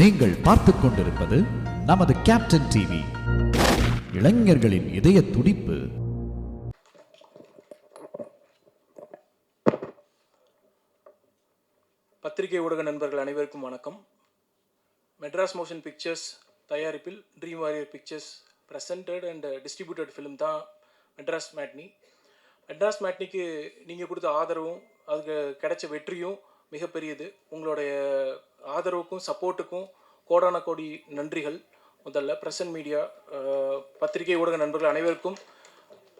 நீங்கள் பார்த்துக் கொண்டிருப்பது நமது கேப்டன் டிவி, இளைஞர்களின் இதய துடிப்பு. பத்திரிகை ஊடக நண்பர்கள் அனைவருக்கும் வணக்கம். மெட்ராஸ் மோஷன் பிக்சர்ஸ் தயாரிப்பில் dream warrior pictures presented and distributed film தான் மெட்ராஸ் மேட்னி. மெட்ராஸ் மேட்னிக்கு நீங்கள் கொடுத்த ஆதரவும் அதுக்கு கிடைச்ச வெற்றியும் மிகப்பெரியது. உங்களுடைய ஆதரவுக்கும் சப்போர்ட்டுக்கும் கோடான கோடி நன்றிகள். முதல்ல பிரசன்ட் மீடியா பத்திரிகை ஊடக நண்பர்கள் அனைவருக்கும்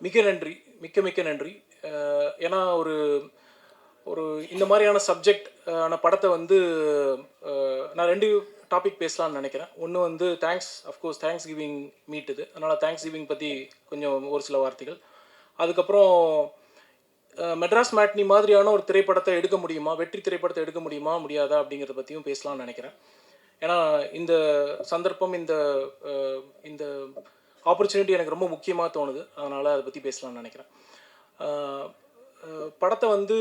மிக நன்றி, மிக்க நன்றி. ஏன்னா ஒரு இந்த மாதிரியான சப்ஜெக்ட் ஆன படத்தை நான் 2 டாபிக் பேசலாம்னு நினைக்கிறேன். ஒன்று தேங்க்ஸ் கிவிங் மீட் இது, அதனால் தேங்க்ஸ் கிவிங் பற்றி கொஞ்சம் ஒரு சில வார்த்தைகள். அதுக்கப்புறம் மெட்ராஸ் மேட்னி மாதிரியான ஒரு திரைப்படத்தை எடுக்க முடியுமா, வெற்றி திரைப்படத்தை எடுக்க முடியுமா முடியாதா அப்படிங்கிறத பற்றியும் பேசலாம்னு நினைக்கிறேன். ஏன்னா இந்த சந்தர்ப்பம், இந்த ஆப்பர்ச்சுனிட்டி எனக்கு ரொம்ப முக்கியமாக தோணுது. அதனால் அதை பற்றி பேசலாம்னு நினைக்கிறேன். படத்தை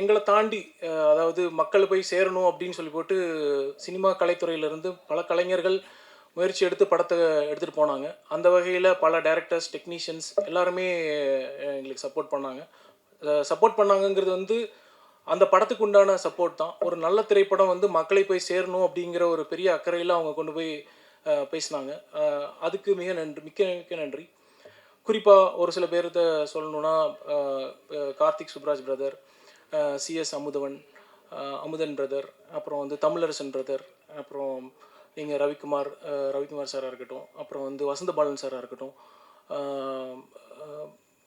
எங்களை தாண்டி, அதாவது மக்களை போய் சேரணும் அப்படின்னு சொல்லி போட்டு சினிமா கலைத்துறையிலேருந்து பல கலைஞர்கள் முயற்சி எடுத்து படத்தை எடுத்துகிட்டு போனாங்க. அந்த வகையில் பல டைரக்டர்ஸ், டெக்னீஷியன்ஸ் எல்லாருமே எங்களுக்கு சப்போர்ட் பண்ணாங்கங்கிறது அந்த படத்துக்கு உண்டான சப்போர்ட் தான். ஒரு நல்ல திரைப்படம் மக்களை போய் சேரணும் அப்படிங்கிற ஒரு பெரிய அக்கறையில் அவங்க கொண்டு போய் பேசினாங்க. அதுக்கு மிக்க நன்றி. குறிப்பாக ஒரு சில பேர்த்த சொல்லணுன்னா, Karthik Subbaraj brother, CS Amudhan brother, அப்புறம் தமிழரசன் பிரதர், அப்புறம் நீங்கள் ரவிக்குமார் சாராக இருக்கட்டும், அப்புறம் வசந்த பாலன் சாராக இருக்கட்டும்,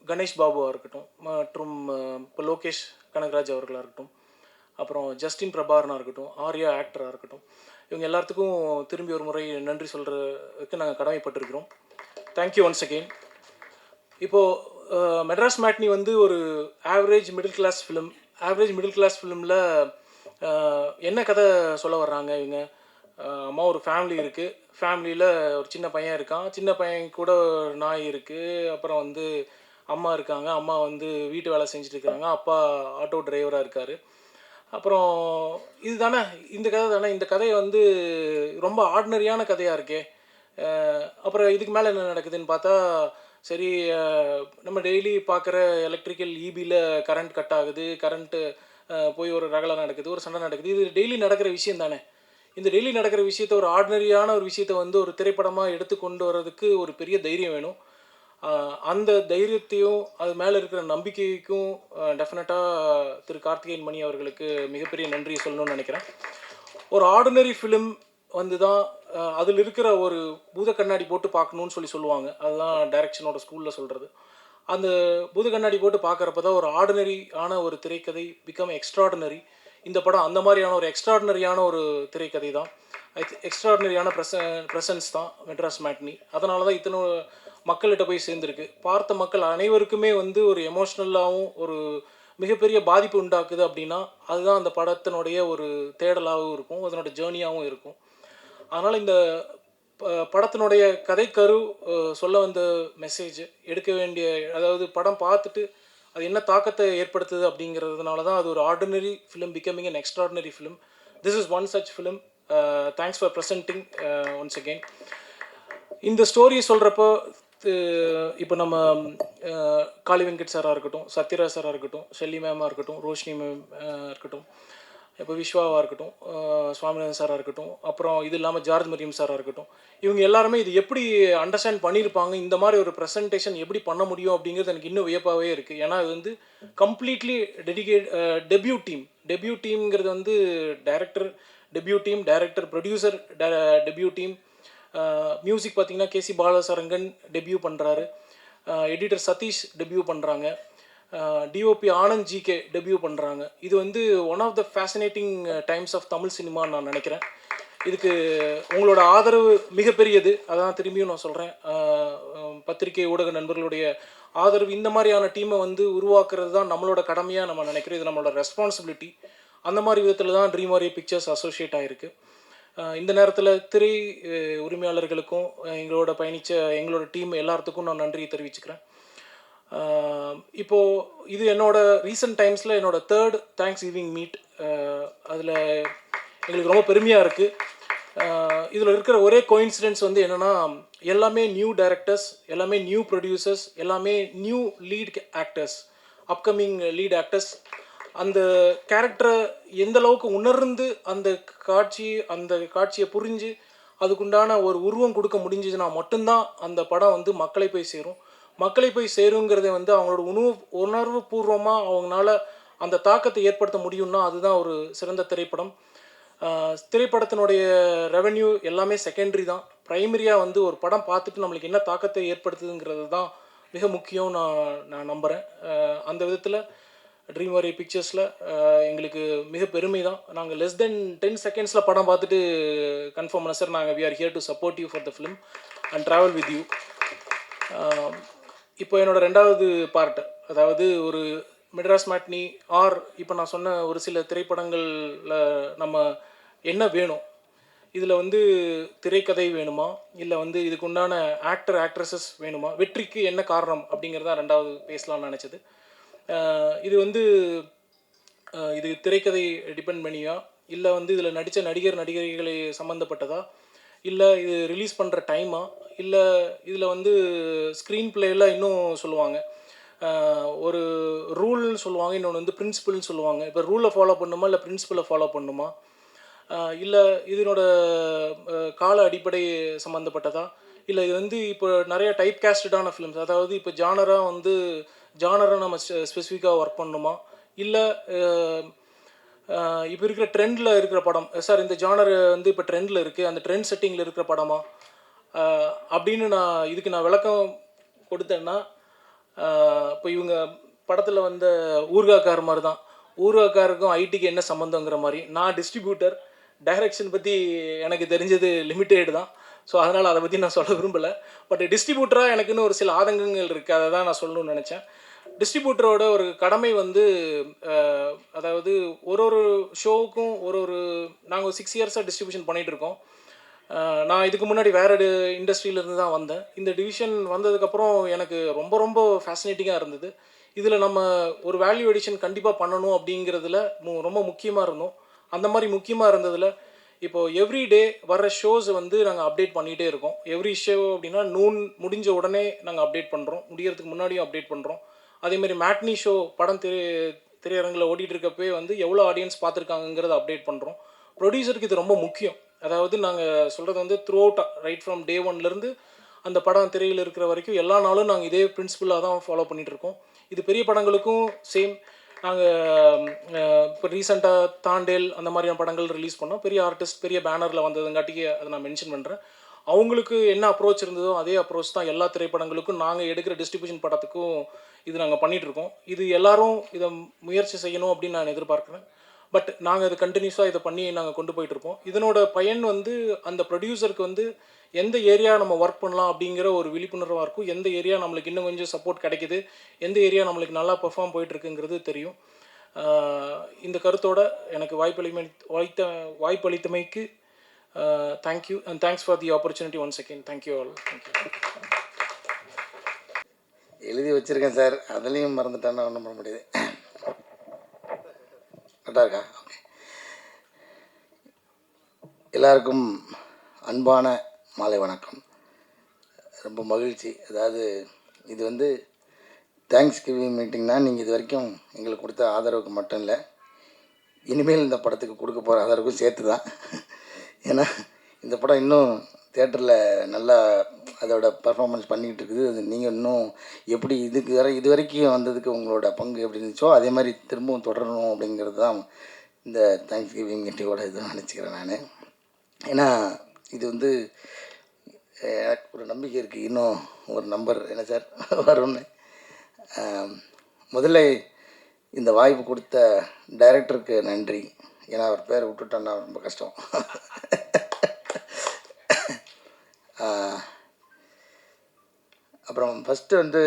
கணேஷ் பாபுவாக இருக்கட்டும், மற்றும் இப்போ லோகேஷ் கனகராஜ் அவர்களாக இருக்கட்டும், அப்புறம் ஜஸ்டின் பிரபாரனாக இருக்கட்டும், ஆர்யா ஆக்டராக இருக்கட்டும், இவங்க எல்லாத்துக்கும் திரும்பி ஒரு முறை நன்றி சொல்கிறதுக்கு நாங்கள் கடமைப்பட்டிருக்கிறோம். Thank you once again. இப்போது மெட்ராஸ் மேட்னி ஒரு ஆவரேஜ் மிடில் கிளாஸ் ஃபிலிமில் என்ன கதை சொல்ல வர்றாங்க இவங்க? அம்மா, ஒரு ஃபேமிலி இருக்குது, ஃபேமிலியில் ஒரு சின்ன பையன் இருக்கான், சின்ன பையன் கூட ஒரு நாய் இருக்குது, அப்புறம் அம்மா இருக்காங்க, அம்மா வீட்டு வேலை செஞ்சுட்டு இருக்கிறாங்க, அப்பா ஆட்டோ டிரைவராக இருக்கார். அப்புறம் இந்த கதை தானே. இந்த கதையை ரொம்ப ஆர்டினரியான கதையாக இருக்கே. அப்புறம் இதுக்கு மேலே என்ன நடக்குதுன்னு பார்த்தா, சரி, நம்ம டெய்லி பார்க்குற எலக்ட்ரிக்கல் ஈபியில் கரண்ட் கட் ஆகுது, கரண்ட்டு போய் ஒரு ரகலை நடக்குது, ஒரு சண்டை நடக்குது. இது டெய்லி நடக்கிற விஷயம் தானே. இந்த டெய்லி நடக்கிற விஷயத்த, ஒரு ஆர்டினரியான ஒரு விஷயத்தை ஒரு திரைப்படமாக எடுத்து கொண்டு வர்றதுக்கு ஒரு பெரிய தைரியம் வேணும். அந்த தைரியத்தையும் அது மேலே இருக்கிற நம்பிக்கைக்கும் டெஃபினட்டாக திரு கார்த்திகேயன் மணி அவர்களுக்கு மிகப்பெரிய நன்றி சொல்லணும்னு நினைக்கிறேன். ஒரு ஆர்டினரி ஃபிலிம் தான் அதில் இருக்கிற ஒரு பூத கண்ணாடி போட்டு பார்க்கணுன்னு சொல்லுவாங்க. அதுதான் டைரக்ஷனோட ஸ்கூலில் சொல்கிறது. அந்த பூத கண்ணாடி போட்டு பார்க்குறப்ப தான் ஒரு ஆர்டினரி ஆன ஒரு திரைக்கதை பிகம் எக்ஸ்ட்ராடினரி. இந்த படம் அந்த மாதிரியான ஒரு எக்ஸ்ட்ராடினரியான ஒரு திரைக்கதை தான். எக்ஸ்ட்ராடினரியான ப்ரெசன்ஸ் தான் மெட்ராஸ் மேட்னி. அதனால தான் இத்தனை மக்கள்கிட்ட போய் சேர்ந்துருக்கு. பார்த்த மக்கள் அனைவருக்குமே ஒரு எமோஷ்னலாகவும் ஒரு மிகப்பெரிய பாதிப்பு உண்டாக்குது அப்படின்னா அதுதான் அந்த படத்தினுடைய ஒரு தேடலாகவும் இருக்கும், அதனோட ஜேர்னியாகவும் இருக்கும். அதனால் இந்த படத்தினுடைய கதைக்கரு, சொல்ல வந்த மெசேஜ், எடுக்க வேண்டிய, அதாவது படம் பார்த்துட்டு அது என்ன தாக்கத்தை ஏற்படுத்துது அப்படிங்கிறதுனால தான் அது ஒரு ordinary film becoming an extraordinary film. This is one such film. Thanks for presenting once again. இந்த ஸ்டோரியை சொல்கிறப்போ இப்போ நம்ம காளி வெங்கட் சாராக இருக்கட்டும், சத்யராஜ் சாராக இருக்கட்டும், ஷெல்லி மேமாக இருக்கட்டும், ரோஷினி மேம் இருக்கட்டும், இப்போ விஸ்வாவாக இருக்கட்டும், சுவாமிநாதன் சாராக இருக்கட்டும், அப்புறம் இது இல்லாமல் ஜார்ஜ் மரியம் சாராக இருக்கட்டும், இவங்க எல்லாருமே இது எப்படி அண்டர்ஸ்டாண்ட் பண்ணியிருப்பாங்க, இந்த மாதிரி ஒரு ப்ரெசன்டேஷன் எப்படி பண்ண முடியும் அப்படிங்கிறது எனக்கு இன்னும் வியப்பாகவே இருக்குது. ஏன்னா இது கம்ப்ளீட்லி டெபியூ டீம்ங்கிறது director, producer debut team. Music பார்த்திங்கன்னா கேசி பாலசரங்கன் டெபியூ பண்ணுறாரு, எடிட்டர் சதீஷ் டெபியூ பண்ணுறாங்க, டிஓபி ஆனந்த் ஜிகே டெபியூ பண்ணுறாங்க. இது one of the fascinating times of Tamil சினிமான்னு நான் நினைக்கிறேன். இதுக்கு உங்களோட ஆதரவு மிகப்பெரியது. அதான் திரும்பியும் நான் சொல்கிறேன், பத்திரிகை ஊடக நண்பர்களுடைய ஆதரவு, இந்த மாதிரியான டீமை உருவாக்குறது தான் நம்மளோட கடமையாக நம்ம நினைக்கிறோம். இது நம்மளோட ரெஸ்பான்சிபிலிட்டி. அந்த மாதிரி விதத்தில் தான் ட்ரீம் வாரியர் பிக்சர்ஸ் அசோசியேட் ஆகிருக்கு. இந்த நேரத்தில் திரை உரிமையாளர்களுக்கும் எங்களோட பயணித்த எங்களோட டீம் எல்லாத்துக்கும் நான் நன்றி தெரிவிச்சுக்கிறேன். இப்போது இது என்னோடய ரீசெண்ட் டைம்ஸில் என்னோடய 3rd தேங்க்ஸ் கிவிங் மீட். அதில் எங்களுக்கு ரொம்ப பெருமையாக இருக்குது. இதில் இருக்கிற ஒரே கோயின்சிடென்ஸ் வந்து என்னென்னா, எல்லாமே நியூ டைரக்டர்ஸ், எல்லாமே நியூ ப்ரொடியூசர்ஸ், எல்லாமே new lead actors, upcoming lead actors. அந்த கேரக்டரை எந்த அளவுக்கு உணர்ந்து அந்த காட்சியை புரிஞ்சு அதுக்குண்டான ஒரு உருவம் கொடுக்க முடிஞ்சதுன்னா மட்டும்தான் அந்த படம் வந்து மக்களை போய் சேரும். மக்களை போய் சேருங்கிறத வந்து அவங்களோட உணர்வு பூர்வமாக அவங்களால அந்த தாக்கத்தை ஏற்படுத்த முடியும்னா அதுதான் ஒரு சிறந்த திரைப்படம். திரைப்படத்தினுடைய ரெவென்யூ எல்லாமே செகண்டரி தான். ப்ரைமரியாக வந்து ஒரு படம் பார்த்துட்டு நம்மளுக்கு என்ன தாக்கத்தை ஏற்படுத்துதுங்கிறது தான் மிக முக்கியம் நான் நம்புகிறேன். அந்த விதத்தில் ட்ரீம் வாரியர் பிக்சர்ஸில் எங்களுக்கு மிக பெருமை தான். நாங்கள் லெஸ் தென் 10 செகண்ட்ஸில் படம் பார்த்துட்டு கன்ஃபார்ம் பண்ண சார், நாங்கள் we are here to support you for the film and travel with you. இப்போ என்னோடய 2வது பார்ட், அதாவது ஒரு மெட்ராஸ் மேட்னி ஆர் இப்போ நான் சொன்ன ஒரு சில திரைப்படங்களில் நம்ம என்ன வேணும், இதில் வந்து திரைக்கதை வேணுமா, இல்லை வந்து இதுக்கு உண்டான ஆக்ட்ரஸஸ் வேணுமா, வெற்றிக்கு என்ன காரணம் அப்படிங்கிறதா 2வது பேசலாம்னு நினச்சது. இது வந்து இது திரைக்கதை டிபெண்ட் பண்ணியா, இல்லை வந்து இதில் நடித்த நடிகர்களை சம்மந்தப்பட்டதா, இல்லை இது ரிலீஸ் பண்ணுற டைமா, இல்லை இதில் வந்து ஸ்க்ரீன் பிளேயில் இன்னும் சொல்லுவாங்க, ஒரு ரூல்னு சொல்லுவாங்க, இன்னொன்று வந்து பிரின்சிபல்னு சொல்லுவாங்க. இப்போ ரூலை ஃபாலோ பண்ணுமா இல்லை பிரின்சிபலை ஃபாலோ பண்ணுமா, இல்லை இதனோட கால அடிப்படை சம்மந்தப்பட்டதா, இல்லை இது வந்து இப்போ நிறைய டைப் கேஸ்டடான ஃபிலிம்ஸ், அதாவது இப்போ ஜானரை நம்ம ஸ்பெசிஃபிக்காக ஒர்க் பண்ணணுமா, இல்லை இப்போ இருக்கிற ட்ரெண்டில் இருக்கிற படம், சார் இந்த ஜானர் வந்து இப்போ ட்ரெண்டில் இருக்குது, அந்த ட்ரெண்ட் செட்டிங்கில் இருக்கிற படமா அப்படின்னு இதுக்கு நான் விளக்கம் கொடுத்தேன்னா, இப்போ இவங்க படத்தில் வந்த ஊர்காக்கார் மாதிரி தான், ஊர்காக்காருக்கும் ஐடிக்கு என்ன சம்மந்தங்கிற மாதிரி. நான் டிஸ்ட்ரிபியூட்டர், டைரக்ஷன் பற்றி எனக்கு தெரிஞ்சது லிமிட்டெட் தான். ஸோ அதனால் அதை பற்றி நான் சொல்ல விரும்பலை. பட் டிஸ்ட்ரிபியூட்டராக எனக்குன்னு ஒரு சில ஆதங்கங்கள் இருக்குது, அதை தான் நான் சொல்லணும்னு நினச்சேன். டிஸ்ட்ரிபியூட்டரோட ஒரு கடமை வந்து அதாவது ஒரு ஷோவுக்கும் நாங்கள் 6 இயர்ஸாக டிஸ்ட்ரிபியூஷன் பண்ணிகிட்ருக்கோம். நான் இதுக்கு முன்னாடி வேறு இண்டஸ்ட்ரியிலேருந்து தான் வந்தேன். இந்த டிவிஷன் வந்ததுக்கப்புறம் எனக்கு ரொம்ப ரொம்ப ஃபேசினேட்டிங்காக இருந்தது. இதில் நம்ம ஒரு வேல்யூ எடிஷன் கண்டிப்பாக பண்ணணும் அப்படிங்கிறதுல ரொம்ப முக்கியமாக இருந்தோம். அந்த மாதிரி முக்கியமாக இருந்ததில் இப்போது எவ்ரி டே வர்ற ஷோஸ் வந்து நாங்கள் அப்டேட் பண்ணிகிட்டே இருக்கோம். எவ்ரி ஷோ அப்படின்னா நூன் முடிஞ்ச உடனே நாங்கள் அப்டேட் பண்ணுறோம், முடியறதுக்கு முன்னாடியும் அப்டேட் பண்ணுறோம். அதேமாதிரி மேட்னி ஷோ படம் திரையரங்கில் ஓடிட்டு இருக்கப்பே வந்து எவ்வளோ ஆடியன்ஸ் பார்த்துருக்காங்கிறத அப்டேட் பண்ணுறோம். ப்ரொடியூசருக்கு இது ரொம்ப முக்கியம். அதாவது நாங்கள் சொல்கிறது வந்து throughout, right from day 1லேருந்து அந்த படம் திரையில் இருக்கிற வரைக்கும் எல்லா நாளும் நாங்கள் இதே பிரின்சிபலாக தான் ஃபாலோ பண்ணிகிட்ருக்கோம். இது பெரிய படங்களுக்கும் சேம். நாங்கள் இப்போ ரீசெண்டாக தாண்டேல் அந்த மாதிரியான படங்கள் ரிலீஸ் பண்ணோம். பெரிய ஆர்டிஸ்ட், பெரிய பேனரில் வந்ததுங்காட்டிக்கு அதை நான் மென்ஷன் பண்ணுறேன். அவங்களுக்கு என்ன அப்ரோச் இருந்ததோ அதே அப்ரோச் தான் எல்லா திரைப்படங்களுக்கும் நாங்கள் எடுக்கிற டிஸ்ட்ரிபியூஷன் படத்துக்கும் இது நாங்கள் பண்ணிகிட்ருக்கோம். இது எல்லோரும் இதை முயற்சி செய்யணும் அப்படின்னு நான் எதிர்பார்க்குறேன். பட் நாங்கள் இது கண்டினியூஸாக இதை பண்ணி நாங்கள் கொண்டு போயிட்டுருப்போம். இதனோட பயன் வந்து அந்த ப்ரொடியூசருக்கு வந்து எந்த ஏரியா நம்ம ஒர்க் பண்ணலாம் அப்படிங்கிற ஒரு விழிப்புணர்வாக இருக்கும். எந்த ஏரியா நம்மளுக்கு இன்னும் கொஞ்சம் சப்போர்ட் கிடைக்கிது, எந்த ஏரியா நம்மளுக்கு நல்லா பெர்ஃபார்ம் போயிட்டுருக்குங்கிறது தெரியும். இந்த கருத்தோடு எனக்கு வாய்ப்பளித்தமைக்கு thank you and thanks for the opportunity once again. Thank you all. Thank you. எழுதி வச்சுருக்கேன் சார், அதுலேயும் மறந்துட்டேன்னா ஒன்றும் பண்ண முடியாது. கரெக்டாக இருக்கா? ஓகே. எல்லாருக்கும் அன்பான மாலை வணக்கம். ரொம்ப மகிழ்ச்சி. அதாவது இது வந்து தேங்க்ஸ் கிவிங் மீட்டிங்னா, நீங்கள் இது வரைக்கும் எங்களுக்கு கொடுத்த ஆதரவுக்கு மட்டும் இல்லை, இனிமேல் இந்த படத்துக்கு கொடுக்க போகிற ஆதரவுக்கும் சேர்த்து தான். ஏன்னா இந்த படம் இன்னும் தியேட்டரில் நல்லா அதோட பர்ஃபார்மன்ஸ் பண்ணிக்கிட்டு இருக்குது. அது நீங்கள் இன்னும் எப்படி இது வரைக்கும் வந்ததுக்கு உங்களோட பங்கு எப்படி இருந்துச்சோ அதே மாதிரி திரும்பவும் தொடரணும் அப்படிங்கிறது தான் இந்த தேங்க்ஸ் கிவிங் மீட்டிங்கோட இது நினச்சிக்கிறேன் நான். ஏன்னா இது வந்து எனக்கு ஒரு நம்பிக்கை இருக்குது, இன்னும் ஒரு நம்பர் என்ன சார் வரும்னு. முதல்ல இந்த வாய்ப்பு கொடுத்த டைரக்டருக்கு நன்றி. ஏன்னா அவர் பேரை விட்டுட்டோன்னா ரொம்ப கஷ்டம். அப்புறம் ஃபஸ்ட்டு வந்து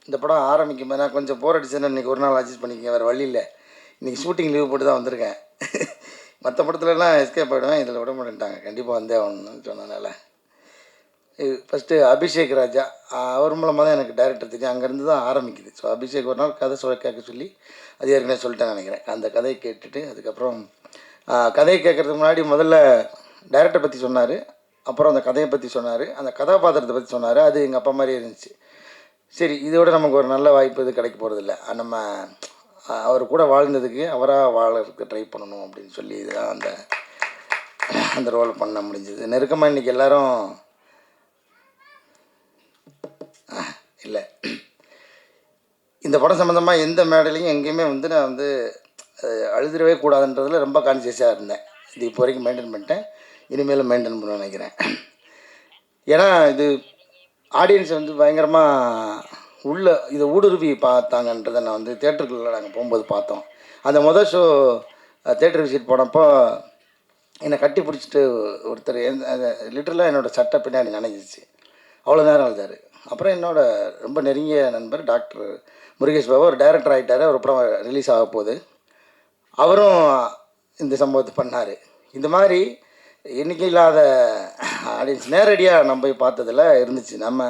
இந்த படம் ஆரம்பிக்கும் போது நான் கொஞ்சம் போர் அடிச்சேன்னா இன்றைக்கி ஒரு நாள் அட்ஜஸ்ட் பண்ணிக்கங்க, வேறு வழி இல்லை. இன்றைக்கி ஷூட்டிங் லீவ் போட்டு தான் வந்திருக்கேன். மற்ற படத்துலலாம் எஸ்கேப் ஆகிடுவேன், இதில் விட மாட்டேன்ட்டாங்க, கண்டிப்பாக வந்தே ஆகணும்னு சொன்னதுனால. ஃபஸ்ட்டு அபிஷேக் ராஜா, அவர் மூலமாக தான் எனக்கு டைரக்டர் தெரியும், அங்கேருந்து தான் ஆரம்பிக்குது. ஸோ அபிஷேக் ஒரு நாள் கதை கேட்க சொல்லி, அது ஏற்கனவே சொல்லிட்டேன் நினைக்கிறேன். அந்த கதையை கேட்டுட்டு அதுக்கப்புறம் கதையை கேட்குறதுக்கு முன்னாடி முதல்ல டைரக்டரை பற்றி சொன்னார். அப்புறம் அந்த கதையை பற்றி சொன்னார், அந்த கதாபாத்திரத்தை பற்றி சொன்னார். அது எங்கள் அப்பா மாதிரியே இருந்துச்சு. சரி, இதோட நமக்கு ஒரு நல்ல வாய்ப்பு இது கிடைக்க போகிறதில்ல. நம்ம அவர் கூட வாழ்ந்ததுக்கு அவராக வாழறதுக்கு ட்ரை பண்ணணும் அப்படின்னு சொல்லி இதுதான் அந்த அந்த ரோல் பண்ண முடிஞ்சது. நெருக்கமாக இன்றைக்கி எல்லோரும் இல்லை, இந்த படம் சம்மந்தமாக எந்த மேடையிலையும் எங்கேயுமே வந்து நான் வந்து அழுதுடவே கூடாதுன்றதில் ரொம்ப கான்சியஸாக இருந்தேன். இது இப்போ வரைக்கும் மெயின்டைன் பண்ணிட்டேன், இனிமேலும் மெயின்டைன் பண்ண நினைக்கிறேன். ஏன்னா இது ஆடியன்ஸ் வந்து பயங்கரமாக உள்ள இதை ஊடுருவி பார்த்தாங்கன்றதை நான் வந்து தேட்டருக்குள்ளே நாங்கள் போகும்போது பார்த்தோம். அந்த மொதல் ஷோ தேட்டர் விசிட் போனப்போ என்னை கட்டி பிடிச்சிட்டு ஒருத்தர் லிட்டரலாக என்னோடய சட்டை பின்னாடி நினைஞ்சிச்சு. அவ்வளோ நேரம் அழுதார். அப்புறம் என்னோடய ரொம்ப நெருங்கிய நண்பர் டாக்டர் முருகேஷ் பாபு, ஒரு டைரக்டர் ஆகிட்டார். ஒரு படம் ரிலீஸ் ஆக போகுது, அவரும் இந்த சம்பவத்தை பண்ணார். இந்த மாதிரி எண்ணிக்கை இல்லாத ஆடியன்ஸ் நேரடியாக நம்ம போய் பார்த்ததில் இருந்துச்சு. நம்ம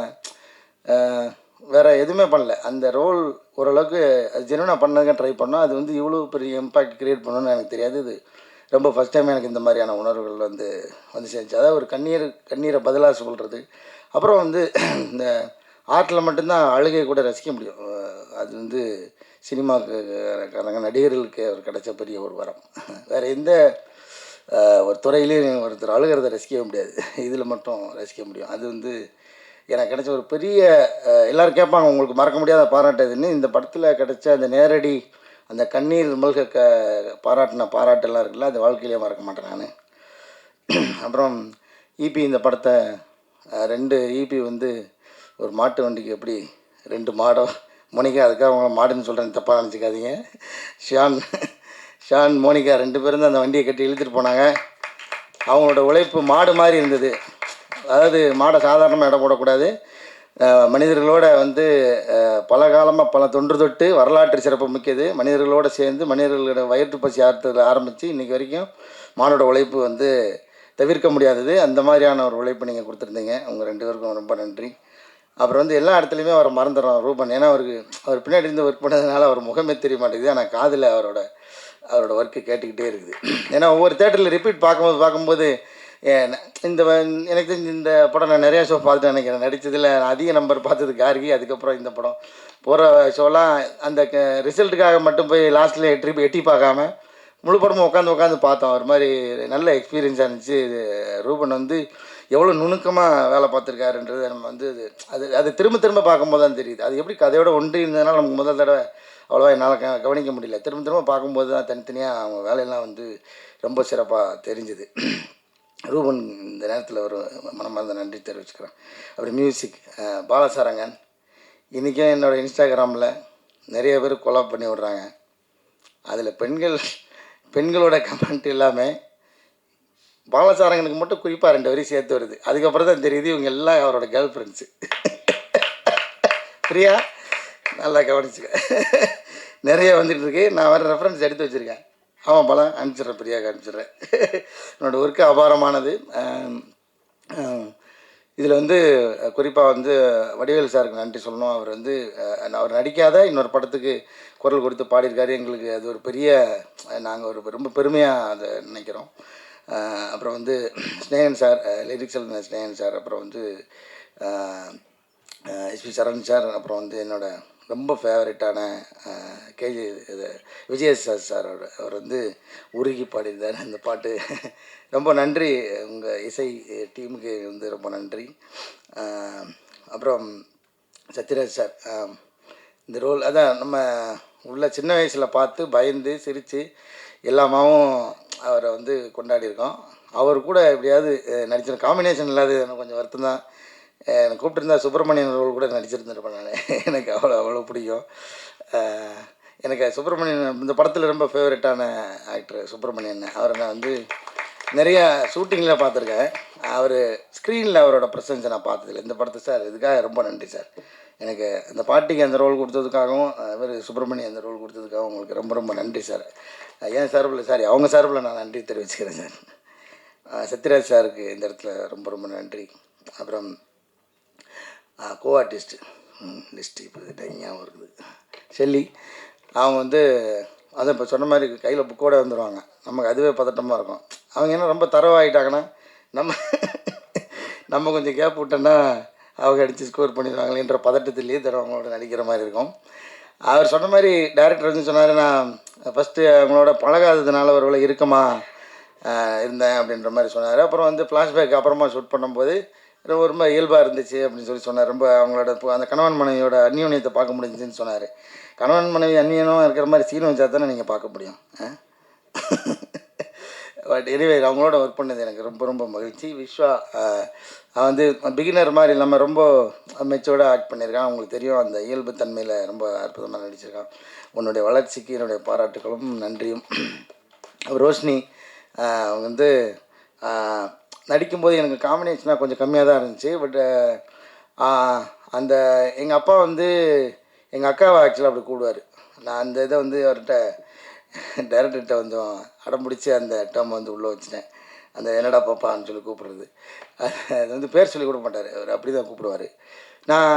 வேறு எதுவுமே பண்ணல. அந்த ரோல் ஓரளவுக்கு அது ஜெனுவனாக பண்ணதுக்கு ட்ரை பண்ணோம். அது வந்து இவ்வளோ பெரிய இம்பேக்ட் க்ரியேட் பண்ணணும்னு எனக்கு தெரியாது. இது ரொம்ப ஃபஸ்ட் டைம் எனக்கு இந்த மாதிரியான உணர்வுகள் வந்து சேர்ந்துச்சு. அதாவது ஒரு கண்ணீரை பதிலாக சொல்கிறது. அப்புறம் வந்து இந்த ஆர்ட்டில் மட்டும்தான் அழுகை கூட ரசிக்க முடியும். அது வந்து சினிமாக்காரங்க நடிகர்களுக்கு அவர் கிடைச்ச பெரிய ஒரு வரம். வேறு எந்த ஒரு துறையிலையும் ஒருத்தர் அழுகிறத ரசிக்கவே முடியாது, இதில் மட்டும் ரசிக்க முடியும். அது வந்து எனக்கு கிடைச்ச ஒரு பெரிய எல்லோரும் கேட்பாங்க உங்களுக்கு மறக்க முடியாத பாராட்டுதுன்னு. இந்த படத்தில் கிடைச்ச அந்த நேரடி அந்த கண்ணீர் மல்க பாராட்டின பாராட்டெல்லாம் இருக்குல்ல, அது வாழ்க்கையிலே மறக்க மாட்டேன் நான். அப்புறம் ஈபி இந்த படத்தை 2 ஈபி வந்து ஒரு மாட்டு வண்டிக்கு எப்படி 2 மாடோ மோனிகா, அதுக்காக அவங்கள மாடுன்னு சொல்கிறேன், தப்பாக நினச்சிக்காதீங்க. ஷான் மோனிகா 2 பேரும் தான் அந்த வண்டியை கட்டி இழுத்துட்டு போனாங்க. அவங்களோட உழைப்பு மாடு மாதிரி இருந்தது. அதாவது மாடை சாதாரணமாக இடம் போடக்கூடாது. மனிதர்களோட வந்து பல காலமாக பல தொன்று தொட்டு வரலாற்று சிறப்பு மிக்கது. மனிதர்களோடு சேர்ந்து மனிதர்களோட வயிற்று பசி ஆறுறதுல ஆரம்பித்து இன்றைக்கி வரைக்கும் மாடோட உழைப்பு வந்து தவிர்க்க முடியாதது. அந்த மாதிரியான ஒரு உழைப்பு நீங்கள் கொடுத்துருந்தீங்க. உங்கள் 2 பேருக்கும் ரொம்ப நன்றி. அப்புறம் வந்து எல்லா இடத்துலையுமே அவரை மறந்துடுறோம் ரூபன். ஏன்னா அவர் பின்னாடி இருந்து ஒர்க் பண்ணதுனால அவர் முகமே தெரிய மாட்டேங்குது. ஆனால் காதில் அவரோட ஒர்க்கு கேட்டுக்கிட்டே இருக்குது. ஏன்னா ஒவ்வொரு தேட்டரில் ரிப்பீட் பார்க்கும்போது இந்த எனக்கு தெரிஞ்சு இந்த படம் நான் நிறையா ஷோ பார்த்துட்டு நினைக்கிறேன். நடித்ததில் நான் அதிக நம்பர் பார்த்தது கார்கி. அதுக்கப்புறம் இந்த படம் போகிற ஷோலாம் அந்த ரிசல்ட்டுக்காக மட்டும் போய் லாஸ்ட்டில் எட்டி பார்க்காம முழு படமும் உட்காந்து பார்த்தோம். ஒரு மாதிரி நல்ல எக்ஸ்பீரியன்ஸாக இருந்துச்சு. ரூபன் வந்து எவ்வளோ நுணுக்கமாக வேலை பார்த்துருக்காருன்றது நம்ம வந்து அது திரும்ப பார்க்கும்போது தான் தெரியுது. அது எப்படி கதையோட ஒன்றி இருந்ததுனால நமக்கு முதல் தடவை அவ்வளோவா என்னால் கவனிக்க முடியல. திரும்ப பார்க்கும்போது தான் தனித்தனியாக அவங்க வேலையெல்லாம் வந்து ரொம்ப சிறப்பாக தெரிஞ்சுது. ரூபன் இந்த நேரத்தில் ஒரு மனமார்ந்த நன்றி தெரிவிச்சுக்கிறேன். அப்படி மியூசிக் பாலசாரங்கன். இன்றைக்கும் என்னோடய இன்ஸ்டாகிராமில் நிறைய பேர் கொலாப் பண்ணி விட்றாங்க. அதில் பெண்களோட கமெண்ட் எல்லாமே பாலசாரங்கனுக்கு மட்டும் குறிப்பாக 2 வரி சேர்த்து வருது. அதுக்கப்புறம் தான் தெரியுது இவங்க எல்லாம் அவரோட கேர்ள் ஃப்ரெண்ட்ஸு. பிரியா நல்லா கவனிச்சுக்க, நிறைய வந்துட்டுருக்கு. நான் வேறு ரெஃபரன்ஸ் எடுத்து வச்சுருக்கேன். ஆமாம் பல அனுப்பிச்சிட்றேன், பிரியாவுக்கு அனுப்பிச்சிட்றேன். என்னோடய ஒர்க்கு அபாரமானது. இதில் வந்து குறிப்பாக வந்து வடிவேல் சாருக்கு நன்றி சொல்லணும். அவர் வந்து அவர் நடிக்காத இன்னொரு படத்துக்கு குரல் கொடுத்து பாடியிருக்காரு. எங்களுக்கு அது ஒரு பெரிய நாங்கள் ரொம்ப பெருமையாக அதை நினைக்கிறோம். அப்புறம் வந்து ஸ்னேகன் சார், லிரிக்ஸில் ஸ்னேகன் சார், அப்புறம் வந்து எஸ்பி சரண் சார், அப்புறம் வந்து என்னோடய ரொம்ப ஃபேவரட்டான கேஜி இது விஜயசாஸ் சார். அவர் வந்து உருகி பாடியிருந்தார் அந்த பாட்டு. ரொம்ப நன்றி உங்கள் இசை டீமுக்கு வந்து ரொம்ப நன்றி. அப்புறம் சத்யராஜ் சார் இந்த ரோல் அதான் நம்ம உள்ள சின்ன வயசில் பார்த்து பயந்து சிரித்து எல்லாமாவும் அவரை வந்து கொண்டாடியிருக்கோம். அவர் கூட எப்படியாவது நடிச்சிருந்த காம்பினேஷன் இல்லாத எனக்கு கொஞ்சம் வருத்தம் தான். எனக்கு கூப்பிட்டுருந்தா சுப்பிரமணியன் ரோல் கூட நடிச்சிருந்துருப்பேன் நான். எனக்கு அவ்வளோ பிடிக்கும். எனக்கு சுப்பிரமணியன் இந்த படத்தில் ரொம்ப ஃபேவரட்டான ஆக்டர் சுப்பிரமணியன். அவரை நான் வந்து நிறையா ஷூட்டிங்கில் பார்த்துருக்கேன். அவர் ஸ்க்ரீனில் அவரோட ப்ரெசன்ஸை நான் பார்த்ததில்லை. இந்த படத்தை சார் இதுக்காக ரொம்ப நன்றி சார். எனக்கு அந்த பாட்டிக்கு அந்த ரோல் கொடுத்ததுக்காகவும் இவர் சுப்பிரமணியன் அந்த ரோல் கொடுத்ததுக்காகவும் உங்களுக்கு ரொம்ப ரொம்ப நன்றி சார். ஏன் சார்பில் சாரி அவங்க சார்பில் நான் நன்றி தெரிவிச்சுக்கிறேன் சார். சத்யராஜ் சாருக்கு இந்த இடத்துல ரொம்ப ரொம்ப நன்றி. அப்புறம் கோ ஆர்டிஸ்ட்டு லிஸ்ட்டு இப்போ ஞாபகம் இருக்குது, ஷெல்லி. அவங்க வந்து அதை இப்போ சொன்ன மாதிரி கையில் புக்கோடு வந்துடுவாங்க. நமக்கு அதுவே பதட்டமாக இருக்கும். அவங்க என்ன ரொம்ப தரவாகிட்டாங்கன்னா நம்ம கொஞ்சம் கேப் விட்டோன்னா அவங்க அடித்து ஸ்கோர் பண்ணிடுவாங்களேன்ற பதட்டத்திலேயே அவங்களோட நடிக்கிற மாதிரி இருக்கும். அவர் சொன்ன மாதிரி டேரக்டர் வந்து சொன்னார், நான் ஃபஸ்ட்டு அவங்களோட பழகாததுனால ஒரு வேளை இறுக்கமாக இருந்தேன் அப்படின்ற மாதிரி சொன்னார். அப்புறம் வந்து ஃப்ளாஷ்பேக் அப்புறமா ஷூட் பண்ணும்போது ரொம்ப இயல்பாக இருந்துச்சு அப்படின்னு சொன்னார். ரொம்ப அவங்களோட அந்த கணவன் மனைவியோட அந்யோன்யத்தை பார்க்க முடிஞ்சுன்னு சொன்னார். கணவன் மனைவி அந்நியனும் இருக்கிற மாதிரி சீன் வச்சா தானே நீங்கள் பார்க்க முடியும். பட் எனிவே அவங்களோட ஒர்க் பண்ணது எனக்கு ரொம்ப ரொம்ப மகிழ்ச்சி. விஸ்வா அவன் வந்து பிகினர் மாதிரி இல்லாமல் ரொம்ப மெச்சோர்டாக ஆக்ட் பண்ணியிருக்கான். அவங்களுக்கு தெரியும் அந்த இயல்பு தன்மையில் ரொம்ப அற்புதமாக நடிச்சிருக்கான். உன்னுடைய வளர்ச்சிக்கு என்னுடைய பாராட்டுகளும் நன்றியும். ரோஷினி அவங்க வந்து நடிக்கும்போது எனக்கு காம்பினேஷனாக கொஞ்சம் கம்மியாக தான் இருந்துச்சு. பட் அந்த எங்கள் அப்பா வந்து எங்கள் அக்காவை ஆக்சுவலாக அப்படி கூடுவார். நான் அந்த இதை வந்து அவர்கிட்ட டைரக்டர்கிட்ட கொஞ்சம் அடம்பிடிச்சி அந்த டேர்ம் வந்து உள்ளே வச்சுட்டேன். அந்த என்னடா பாப்பான்னு சொல்லி கூப்பிட்றது, அது வந்து பேர் சொல்லி கொடுக்க மாட்டார், அவர் அப்படி தான் கூப்பிடுவார். நான்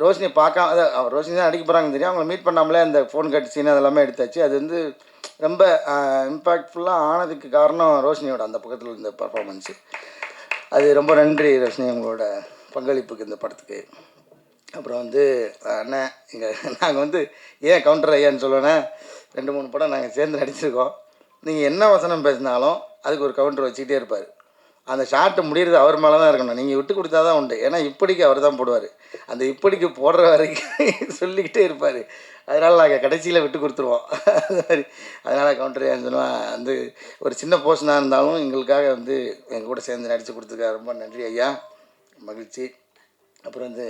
ரோஷினியை பார்க்காம அவர் ரோஷினி தான் நடிக்க போகிறாங்கன்னு தெரியும். அவங்கள மீட் பண்ணாமலே அந்த ஃபோன் கட் சீன் அதெல்லாமே எடுத்தாச்சு. அது வந்து ரொம்ப இம்பேக்ட்ஃபுல்லாக ஆனதுக்கு காரணம் ரோஷினியோட அந்த பக்கத்தில் இருந்த பர்ஃபார்மன்ஸு. அது ரொம்ப நன்றி ரோஷினி, உங்களோட பங்களிப்புக்கு இந்த படத்துக்கு. அப்புறம் வந்து அண்ணன் நாங்கள் வந்து ஏன் கவுண்டர் ஐயான்னு சொல்லுவேன்னா, 2-3 படம் நாங்கள் சேர்ந்து நடிச்சிருக்கோம். நீங்கள் என்ன வசனம் பேசினாலும் அதுக்கு ஒரு கவுண்டர் வச்சுக்கிட்டே இருப்பார். அந்த ஷார்ட்டு முடிகிறது அவர் மேலே தான் இருக்கணும், நீங்கள் விட்டு கொடுத்தா தான் உண்டு. ஏன்னா இப்படிக்கு அவர் தான் போடுவார். அந்த இப்படிக்கு போடுற வரைக்கும் சொல்லிக்கிட்டே இருப்பார். அதனால் நாங்கள் கடைசியில் விட்டு கொடுத்துருவோம். அது மாதிரி அதனால் கவுண்டர் ஐயான்னு சொல்லுவேன். வந்து ஒரு சின்ன போர்ஷனாக இருந்தாலும் எங்களுக்காக வந்து எங்கள் கூட சேர்ந்து நடித்து கொடுத்துருக்காரு. ரொம்ப நன்றி ஐயா, மகிழ்ச்சி. அப்புறம் வந்து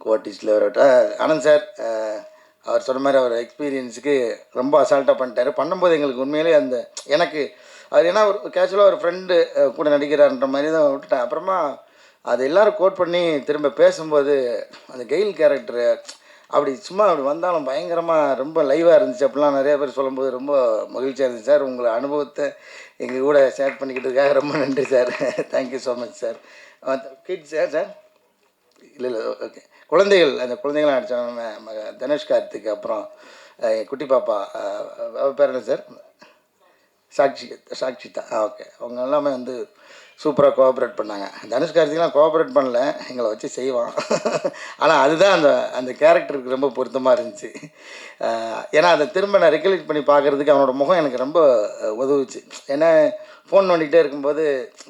கோஆர்டிஸ்டில் வரட்ட ஆனந்த் சார், அவர் சொன்ன மாதிரி அவர் எக்ஸ்பீரியன்ஸுக்கு ரொம்ப அசால்ட்டாக பண்ணிட்டார். பண்ணும்போது எங்களுக்கு உண்மையிலே அந்த எனக்கு அவர் ஏன்னா ஒரு கேஷுவலாக ஒரு ஃப்ரெண்டு கூட நடிக்கிறார்ன்ற மாதிரி தான் விட்டுட்டேன். அப்புறமா அது எல்லோரும் கோட் பண்ணி திரும்ப பேசும்போது அந்த கெயில் கேரக்டரு அப்படி சும்மா அப்படி வந்தாலும் பயங்கரமாக ரொம்ப லைவாக இருந்துச்சு. அப்படிலாம் நிறையா பேர் சொல்லும்போது ரொம்ப மகிழ்ச்சியாக இருந்துச்சு சார். உங்களை அனுபவத்தை எங்கள் கூட ஷேர் பண்ணிக்கிட்டதுக்காக ரொம்ப நன்றி sir. Thank you so much sir. Kids sir இல்லை ஓகே, குழந்தைகள் அந்த குழந்தைகளாம் நடித்தாங்க. தனுஷ் கார்த்திக், அப்புறம் குட்டி பாப்பா பேர் என்ன சார், சாக்ஷிதா. ஓகே, அவங்க எல்லாமே வந்து சூப்பராக கோஆப்ரேட் பண்ணாங்க. தனுஷ் கார்த்திக்லாம் கோஆப்ரேட் பண்ணல, எங்களை வச்சு செய்வான். ஆனால் அதுதான் அந்த அந்த கேரக்டருக்கு ரொம்ப பொருத்தமாக இருந்துச்சு. ஏன்னா அதை திரும்ப நான் ரெக்கலெக்ட் பண்ணி பார்க்குறதுக்கு அவனோட முகம் எனக்கு ரொம்ப உதவுச்சு. ஏன்னா ஃபோன் நோண்டிகிட்டே இருக்கும்போது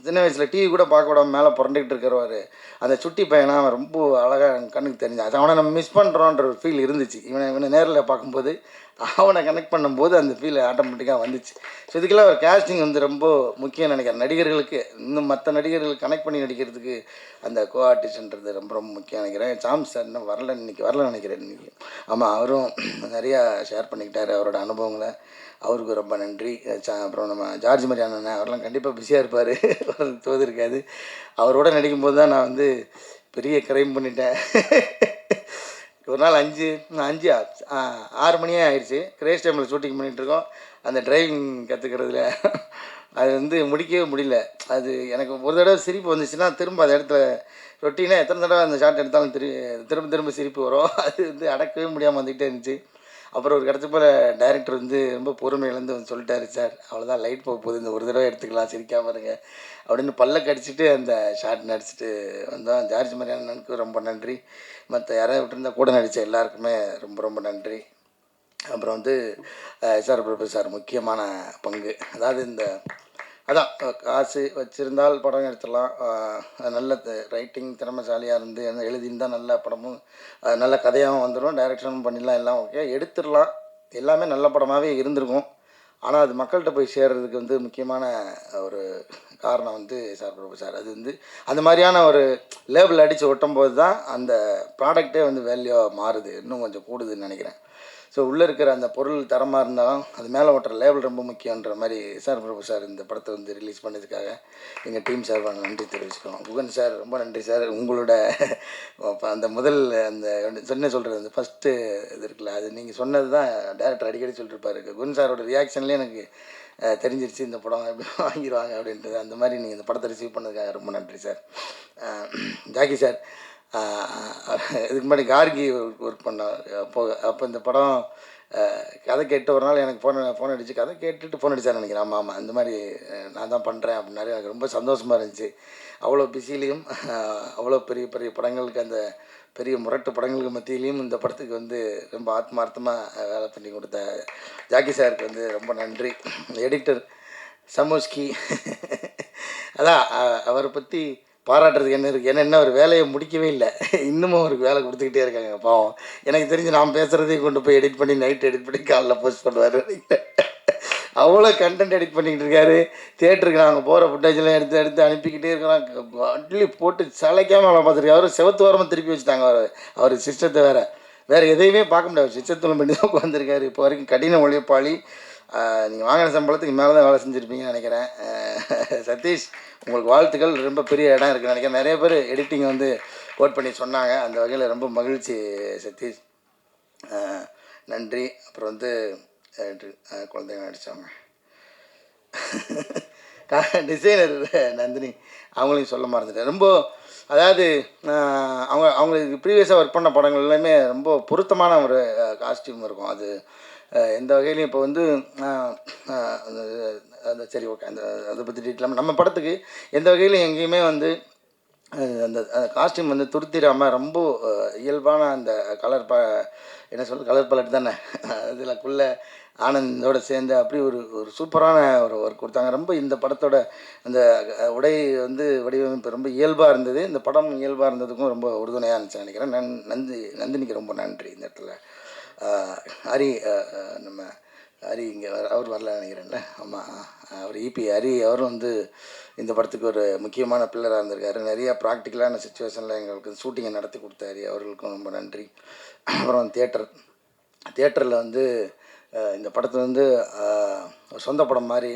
சின்ன வயசில் டிவி கூட பார்க்க விடாமல் மேலே புரண்டுக்கிட்டு இருக்கிறவர் அந்த சுட்டி பையனா அவன் ரொம்ப அழகாக எனக்கு கண்ணுக்கு தெரிஞ்சான். அது அவனை நம்ம மிஸ் பண்ணுறோன்ற ஒரு ஃபீல் இருந்துச்சு. இவனை நேரில் பார்க்கும்போது அவனை கனெக்ட் பண்ணும்போது அந்த ஃபீல் ஆட்டோமேட்டிக்காக வந்துச்சு. ஸோ இதுக்கெல்லாம் ஒரு கேஸ்டிங் வந்து ரொம்ப முக்கியம் நினைக்கிறேன். நடிகர்களுக்கு இன்னும் மற்ற நடிகர்கள் கனெக்ட் பண்ணி நடிக்கிறதுக்கு அந்த கோ ஆர்டிஸ்ட்ன்றது ரொம்ப ரொம்ப முக்கியம் நினைக்கிறேன். சாம்ஸ் சார் இன்னும் வரல நினைக்கிறேன் இன்றைக்கி. ஆமாம், அவரும் நிறையா ஷேர் பண்ணிக்கிட்டார் அவரோட அனுபவங்களை. அவருக்கு ரொம்ப நன்றி. அப்புறம் நம்ம ஜார்ஜ் மரி அண்ணன், அவரெல்லாம் கண்டிப்பாக பிஸியாக இருப்பார், அவருக்கு தோது இருக்காது. அவரோட நடிக்கும்போது தான் நான் வந்து பெரிய கிரைம் பண்ணிட்டேன். ஒரு நாள் 6 மணியே ஆயிடுச்சு. கிரேஸ் டைமில் ஷூட்டிங் பண்ணிகிட்ருக்கோம். அந்த டிரைவிங் கற்றுக்கிறதுல அது வந்து முடிக்கவே முடியல. அது எனக்கு ஒரு தடவை சிரிப்பு வந்துச்சுன்னா திரும்ப அந்த இடத்துல ரொட்டீனாக எத்தனை தடவை அந்த ஷாட் எடுத்தாலும் திரும்ப சிரிப்பு வரும். அது வந்து அடக்கவே முடியாமல் வந்துக்கிட்டே இருந்துச்சு. அப்புறம் ஒரு கிடச்ச போல் டைரக்டர் வந்து ரொம்ப பொறுமை இழந்து வந்து சொல்லிட்டாரு, சார் அவ்வளோதான், லைட் போக போகுது, இந்த ஒரு தடவை எடுத்துக்கலாம், சிரிக்காமல் இருங்க அப்படின்னு பல்ல கடிச்சிட்டு அந்த ஷாட் நடிச்சிட்டு வந்தோம். ஜார்ஜ் மரி அண்ணனுக்கு ரொம்ப நன்றி. மற்ற யாராவது விட்டுருந்தா கூட நடித்த எல்லாருக்குமே ரொம்ப ரொம்ப நன்றி. அப்புறம் வந்து எஸ்ஆர் பிரபு சார் முக்கியமான பங்கு. அதாவது அதான் காசு வச்சுருந்தால் படம் எடுத்துடலாம், நல்ல ரைட்டிங் திறமைசாலியாக இருந்து எழுதியிருந்தால் நல்ல படமும் நல்ல கதையாகவும் வந்துடும், டைரக்ஷனும் பண்ணிடலாம், எல்லாம் ஓகே எடுத்துடலாம், எல்லாமே நல்ல படமாகவே இருந்திருக்கும். ஆனால் அது மக்கள்கிட்ட போய் சேர்றதுக்கு வந்து முக்கியமான ஒரு காரணம் வந்து எஸ்ஆர் பிரபு சார். அது வந்து அந்த மாதிரியான ஒரு லேபிள் அடித்து ஒட்டும்போது தான் அந்த ப்ராடக்டே வந்து வேல்யூவாக மாறுது, இன்னும் கொஞ்சம் கூடுதுன்னு நினைக்கிறேன். ஸோ உள்ளே இருக்கிற அந்த பொருள் தரமாக இருந்தாலும் அது மேலே ஓட்டுற லேபிள் ரொம்ப முக்கியன்ற மாதிரி எஸ்ஆர் பிரபு சார் இந்த படத்தை வந்து ரிலீஸ் பண்ணதுக்காக எங்கள் டீம் சார் நன்றி தெரிவிச்சுக்கிறோம். குகன் சார் ரொம்ப நன்றி சார். உங்களோட அந்த அந்த சொல்கிறது அந்த ஃபஸ்ட்டு இது இருக்குல்ல, அது நீங்கள் சொன்னது தான் டேரக்டர் அடிக்கடி சொல்லியிருப்பாரு. குகன் சாரோட ரியாக்ஷன்லேயே எனக்கு தெரிஞ்சிருச்சு இந்த படம் எப்படி வாங்கிடுவாங்க அப்படின்றது. அந்த மாதிரி நீங்கள் இந்த படத்தை ரிசீவ் பண்ணதுக்காக ரொம்ப நன்றி சார். ஜாக்கி சார், இதுக்கு முன்னாடி கார்கி ஒர்க் பண்ணார். அப்போ இந்த படம் கதை கேட்டு ஒரு நாள் எனக்கு ஃபோன் அடிச்சு கதை கேட்டுட்டு ஃபோன் அடிச்சார் நினைக்கிறேன். ஆமாம் ஆமாம், இந்த மாதிரி நான் தான் பண்ணுறேன் அப்படின்னாரு. எனக்கு ரொம்ப சந்தோஷமாக இருந்துச்சு. அவ்வளோ பிஸிலையும் அவ்வளோ பெரிய பெரிய படங்களுக்கு, அந்த பெரிய முரட்டு படங்களுக்கு மத்தியிலையும் இந்த படத்துக்கு வந்து ரொம்ப ஆத்மார்த்தமாக வேலை பண்ணி கொடுத்த ஜாக்கி சாருக்கு வந்து ரொம்ப நன்றி. எடிட்டர் சமோஸ்கி, அதான் அவரை பற்றி பாராட்டுறதுக்கு என்ன இருக்குது, ஏன்னா இன்னும் அவர் வேலையை முடிக்கவே இல்லை, இன்னமும் அவருக்கு வேலை கொடுத்துக்கிட்டே இருக்காங்க பாவம். எனக்கு தெரிஞ்சு நான் பேசுகிறதையும் கொண்டு போய் எடிட் பண்ணி நைட் எடிட் பண்ணி காலைல போஸ்ட் பண்ணுவார். அவ்வளோ கண்டென்ட் எடிட் பண்ணிக்கிட்டு இருக்காரு. தியேட்டருக்கு நாங்கள் போகிற ஃபுட்டேஜெலாம் எடுத்து எடுத்து அனுப்பிக்கிட்டே இருக்கிறோம். அட்லி போட்டு சளைக்காமல் வேலை பார்த்துருக்காரு. அவர் செவத்து வாரமாக திருப்பி வச்சுட்டாங்க. அவர் சிஸ்டத்தை வேறு எதையுமே பார்க்க முடியாது, சிஸ்டத்தில் பண்ணி தான் உட்காந்துருக்காரு. இப்போ வரைக்கும் கடின உழைப்பாளி. நீங்கள் வாங்கின சம்பளத்துக்கு மேலே தான் வேலை செஞ்சுருப்பீங்கன்னு நினைக்கிறேன். சதீஷ், உங்களுக்கு வாழ்த்துக்கள். ரொம்ப பெரிய இடம் இருக்குன்னு நினைக்கிறேன். நிறைய பேர் எடிட்டிங் வந்து கோட் பண்ணி சொன்னாங்க. அந்த வகையில் ரொம்ப மகிழ்ச்சி சதீஷ், நன்றி. அப்புறம் வந்து குழந்தைங்க நடித்தவங்க டிசைனர் நந்தினி, அவங்களையும் சொல்ல மறந்துட்டேன். ரொம்ப அதாவது அவங்களுக்கு ப்ரீவியஸாக ஒர்க் பண்ண படங்கள் எல்லாமே ரொம்ப பொருத்தமான ஒரு காஸ்டியூம் இருக்கும். அது எந்த வகையிலையும் இப்போ வந்து அந்த சரி ஓகே, அதை பற்றி டீட்டெயிலாக நம்ம படத்துக்கு எந்த வகையிலும் எங்கேயுமே வந்து அந்த காஸ்டியூம் வந்து துருத்திடாமல் ரொம்ப இயல்பான அந்த கலர் என்ன சொல்கிறது, கலர் பலட் தானே, அதில்க்குள்ளே ஆனந்தோடு சேர்ந்து அப்படி ஒரு சூப்பரான ஒரு ஒர்க் கொடுத்தாங்க. ரொம்ப இந்த படத்தோட அந்த உடை வந்து வடிவமைப்பு ரொம்ப இயல்பாக இருந்தது. இந்த படம் இயல்பாக இருந்ததுக்கும் ரொம்ப உறுதுணையாக இருந்துச்சு நினைக்கிறேன். நந்தினிக்கு ரொம்ப நன்றி. இந்த இடத்துல ஹரி, நம்ம ஹரி இங்கே அவர் வரல நினைக்கிறேன்ல. ஆமாம், அவர் இபி ஹரி அவரும் வந்து இந்த படத்துக்கு ஒரு முக்கியமான பில்லராக இருந்திருக்காரு. நிறையா ப்ராக்டிக்கலான சுச்சுவேஷனில் எங்களுக்கு ஷூட்டிங்கை நடத்தி கொடுத்தாரு. அவர்களுக்கும் ரொம்ப நன்றி. அப்புறம் தியேட்டரில் வந்து இந்த படத்தை வந்து சொந்த படம் மாதிரி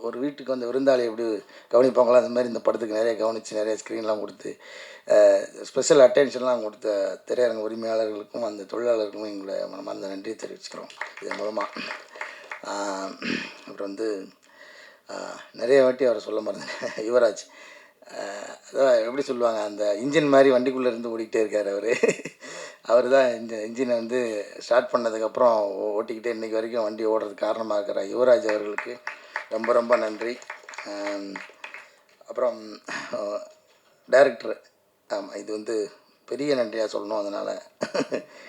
ஒரு வீட்டுக்கு வந்து விருந்தாளி எப்படி கவனிப்பாங்களோ அந்த மாதிரி இந்த படத்துக்கு நிறைய கவனித்து நிறைய ஸ்க்ரீன்லாம் கொடுத்து ஸ்பெஷல் அட்டென்ஷன்லாம் கொடுத்த திரையரங்க உரிமையாளர்களுக்கும் அந்த தொழிலாளர்களுக்கும் எங்களை மனமார்ந்த நன்றியை தெரிவிச்சுக்கிறோம் இதன் மூலமாக. அப்புறம் வந்து நிறைய வாட்டி அவரை சொல்ல மறந்தேன், யுவராஜ். அதான் எப்படி சொல்லுவாங்க, அந்த இன்ஜின் மாதிரி வண்டிக்குள்ளே இருந்து ஓடிக்கிட்டே இருக்கார் அவர் தான் இந்த இன்ஜினை வந்து ஸ்டார்ட் பண்ணதுக்கப்புறம் ஓட்டிக்கிட்டே இன்றைக்கி வரைக்கும் வண்டி ஓடுறதுக்கு காரணமாக இருக்கிற யுவராஜ் அவர்களுக்கு ரொம்ப ரொம்ப நன்றி. அப்புறம் டைரக்டர், ஆமாம், இது வந்து பெரிய நன்றியாக சொல்லணும், அதனால்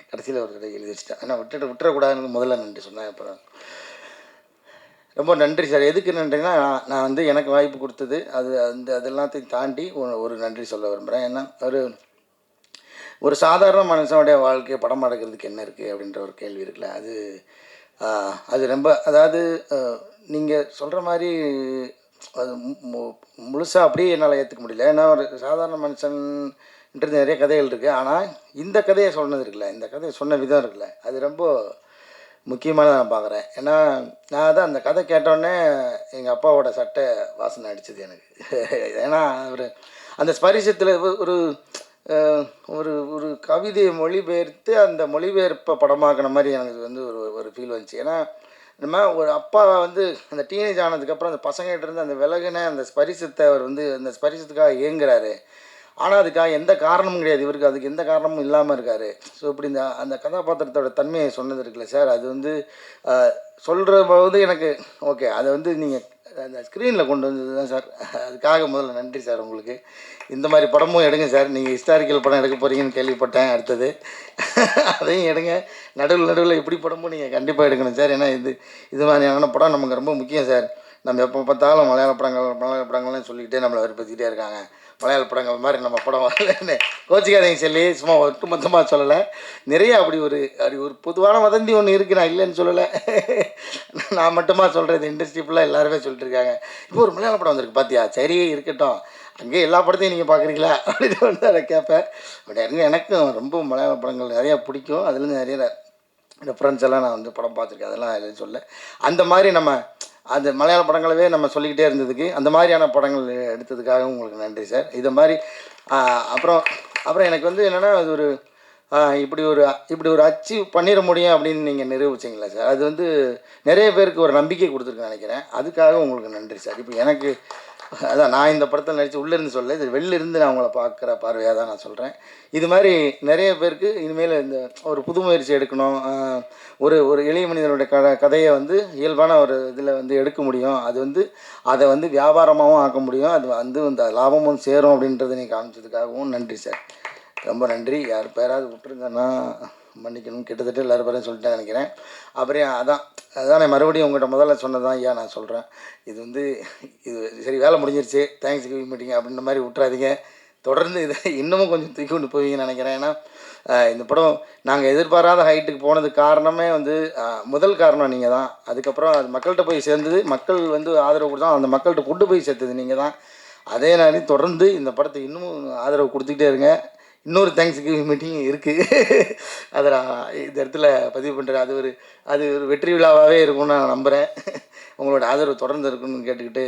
கடைசியில் ஒரு தடவை எழுதி வச்சுட்டேன். ஆனால் விட்டுறக்கூடாதுன்னு முதல்ல நன்றி சொன்னேன். அப்புறம் ரொம்ப நன்றி சார். எதுக்கு நன்றினா, நான் வந்து எனக்கு வாய்ப்பு கொடுத்தது அது எல்லாத்தையும் தாண்டி ஒரு நன்றி சொல்ல விரும்புகிறேன். ஏன்னா ஒரு சாதாரண மனுஷனுடைய வாழ்க்கையை படம் எடுக்கிறதுக்கு என்ன இருக்குது அப்படின்ற ஒரு கேள்வி இருக்குல்ல, அது ரொம்ப, அதாவது நீங்கள் சொல்கிற மாதிரி அது முழுசாக அப்படியே என்னால் ஏற்றுக்க முடியல. ஏன்னா ஒரு சாதாரண மனுஷன்ன்றது நிறைய கதைகள் இருக்குது. ஆனால் இந்த கதையை சொன்னது இருக்குல்ல, இந்த கதையை சொன்ன விதம் இருக்குல்ல, அது ரொம்ப முக்கியமானதாக நான் பார்க்குறேன். ஏன்னா நான் தான் அந்த கதை கேட்டோடனே எங்கள் அப்பாவோட சட்டை வாசனை அடிச்சது எனக்கு. ஏன்னா அவர் அந்த ஸ்பரிசத்தில் ஒரு ஒரு ஒரு கவிதையை மொழிபெயர்த்து அந்த மொழிபெயர்ப்பை படமாக்கின மாதிரி எனக்கு வந்து ஒரு ஃபீல் வந்துச்சு. ஏன்னா நம்ம ஒரு அப்பா வந்து அந்த டீனேஜ் ஆனதுக்கப்புறம் அந்த பசங்கள்கிட்ட இருந்து அந்த விலகின அந்த ஸ்பரிசத்தை அவர் வந்து அந்த ஸ்பரிசத்துக்காக இயங்குறாரு. ஆனால் அதுக்காக எந்த காரணமும் கிடையாது, இவருக்கு அதுக்கு எந்த காரணமும் இல்லாமல் இருக்கார். ஸோ இப்படி அந்த கதாபாத்திரத்தோட தன்மையை சொன்னது இருக்குல்ல சார், அது வந்து சொல்கிற போது எனக்கு ஓகே, அதை வந்து நீங்கள் அந்த ஸ்க்ரீனில் கொண்டு வந்தது தான் சார். அதுக்காக முதல்ல நன்றி சார் உங்களுக்கு. இந்த மாதிரி படமும் எடுங்க சார். நீங்கள் ஹிஸ்டாரிக்கல் படம் எடுக்க போகிறீங்கன்னு கேள்விப்பட்டேன். அடுத்தது அதையும் எடுங்க. நடுவில் இப்படி படமும் நீங்கள் கண்டிப்பாக எடுக்கணும் சார். ஏன்னா இது மாதிரியான படம் நமக்கு ரொம்ப முக்கியம் சார். நம்ம எப்போ பார்த்தாலும் மலையாள படங்கள்லாம் சொல்லிக்கிட்டே நம்மளை வற்புறுத்திக்கிட்டே இருக்காங்க. மலையாள படங்கள் மாதிரி நம்ம படம் வரலன்னு கோச்சிக்காதீங்க சொல்லி, சும்மா ஒட்டுமொத்தமாக சொல்லலை. நிறைய அப்படி ஒரு பொதுவான வதந்தி ஒன்று இருக்குது, நான் இல்லைன்னு சொல்லலை. நான் மட்டுமா சொல்கிறது, இண்டஸ்ட்ரி ஃபுல்லாக எல்லாருமே சொல்லிட்டு இருக்காங்க. இப்போ ஒரு மலையாள படம் வந்திருக்கு பார்த்தியா, சரி இருக்கட்டும், அங்கேயே எல்லா படத்தையும் நீங்கள் பார்க்குறீங்களா அப்படின்னு வந்து அதை கேட்பேன். பட் எனக்கும் ரொம்ப மலையாள படங்கள் நிறையா பிடிக்கும். அதுலேருந்து நிறைய ரெஃபரன்ஸ் எல்லாம் நான் வந்து படம் பார்த்துருக்கேன், அதெல்லாம் இல்லைன்னு சொல்ல. அந்த மாதிரி நம்ம அந்த மலையாள படங்களவே நம்ம சொல்லிக்கிட்டே இருந்ததுக்கு, அந்த மாதிரியான படங்கள் எடுத்ததுக்காக உங்களுக்கு நன்றி சார். இதை மாதிரி அப்புறம் எனக்கு வந்து என்னென்னா, அது ஒரு இப்படி ஒரு அச்சீவ் பண்ணிட முடியும் அப்படின்னு நீங்கள் நிரூபிச்சிங்களா சார். அது வந்து நிறைய பேருக்கு ஒரு நம்பிக்கை கொடுத்துருக்குன்னு நினைக்கிறேன். அதுக்காக உங்களுக்கு நன்றி சார். இப்போ எனக்கு அதான் நான் இந்த படத்தில் நடித்து உள்ளேருந்து சொல்ல, இது வெளிலிருந்து நான் அவங்கள பார்க்குற பார்வையாக தான் நான் சொல்கிறேன். இது மாதிரி நிறைய பேருக்கு இனிமேல் இந்த ஒரு புது முயற்சி எடுக்கணும், ஒரு ஒரு எளிய மனிதனுடைய கதையை வந்து இயல்பான ஒரு இதில் வந்து எடுக்க முடியும், அது வந்து அதை வந்து வியாபாரமாகவும் ஆக்க முடியும், அது வந்து இந்த லாபமும் சேரும் அப்படின்றத நீங்கள் காமிச்சதுக்காகவும் நன்றி சார், ரொம்ப நன்றி. யார் பேராவது விட்டுருந்தேன்னா மன்னிக்கணும், கிட்டத்தட்ட எல்லாரும் பேரையும் சொல்லிட்டேன் நினைக்கிறேன். அப்புறம் அதான் நான் மறுபடியும் உங்கள்கிட்ட முதல்ல சொன்னதான் ஐயா நான் சொல்கிறேன், இது வந்து இது சரி வேலை முடிஞ்சிருச்சு, தேங்க்ஸ் கிவிங் மீட்டிங் அப்படின்ற மாதிரி விட்டுறாதீங்க, தொடர்ந்து இதை இன்னமும் கொஞ்சம் தூக்கி கொண்டு போவீங்கன்னு நினைக்கிறேன். ஏன்னா இந்த படம் நாங்கள் எதிர்பாராத ஹைட்டுக்கு போனதுக்கு காரணமே வந்து முதல் காரணம் நீங்கள் தான். அதுக்கப்புறம் அது மக்கள்கிட்ட போய் சேர்ந்தது, மக்கள் வந்து ஆதரவு கொடுத்தா அந்த மக்கள்கிட்ட கொண்டு போய் சேர்த்தது நீங்கள் தான். அதே நாளே தொடர்ந்து இந்த படத்தை இன்னமும் ஆதரவு கொடுத்துக்கிட்டே இருங்க. இன்னொரு தேங்க்ஸ் கிவிங் மீட்டிங் இருக்குது, அதை நான் இந்த இடத்துல பதிவு பண்ணுறேன். அது ஒரு வெற்றி விழாவாகவே இருக்கும்னு நான் நம்புகிறேன். உங்களோட ஆதரவு தொடர்ந்து இருக்குன்னு கேட்டுக்கிட்டு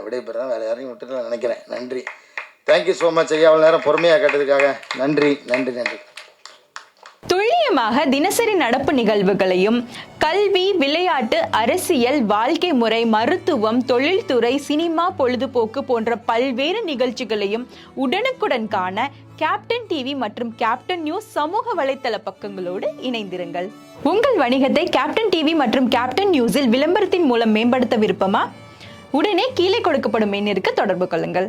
விடைபெறேன். வேறு யாரையும் விட்டுட்டு நான் நினைக்கிறேன். நன்றி, தேங்க்யூ ஸோ மச் ஐயா, அவ்வளோ நேரம் பொறுமையாக கேட்டதுக்காக நன்றி நன்றி நன்றி. துல்லியமாக தினசரி நடப்பு நிகழ்வுகளையும் கல்வி, விளையாட்டு, அரசியல், வாழ்க்கை முறை, மருத்துவம், தொழில்துறை, சினிமா, பொழுதுபோக்கு போன்ற பல்வேறு நிகழ்ச்சிகளையும் உடனுக்குடன் காண கேப்டன் டிவி மற்றும் கேப்டன் நியூஸ் சமூக வலைத்தள பக்கங்களோடு இணைந்திருங்கள். உங்கள் வணிகத்தை கேப்டன் டிவி மற்றும் கேப்டன் நியூஸில் விளம்பரத்தின் மூலம் மேம்படுத்த விருப்பமா? உடனே கீழே கொடுக்கப்படும் எண்ணிற்கு தொடர்பு கொள்ளுங்கள்.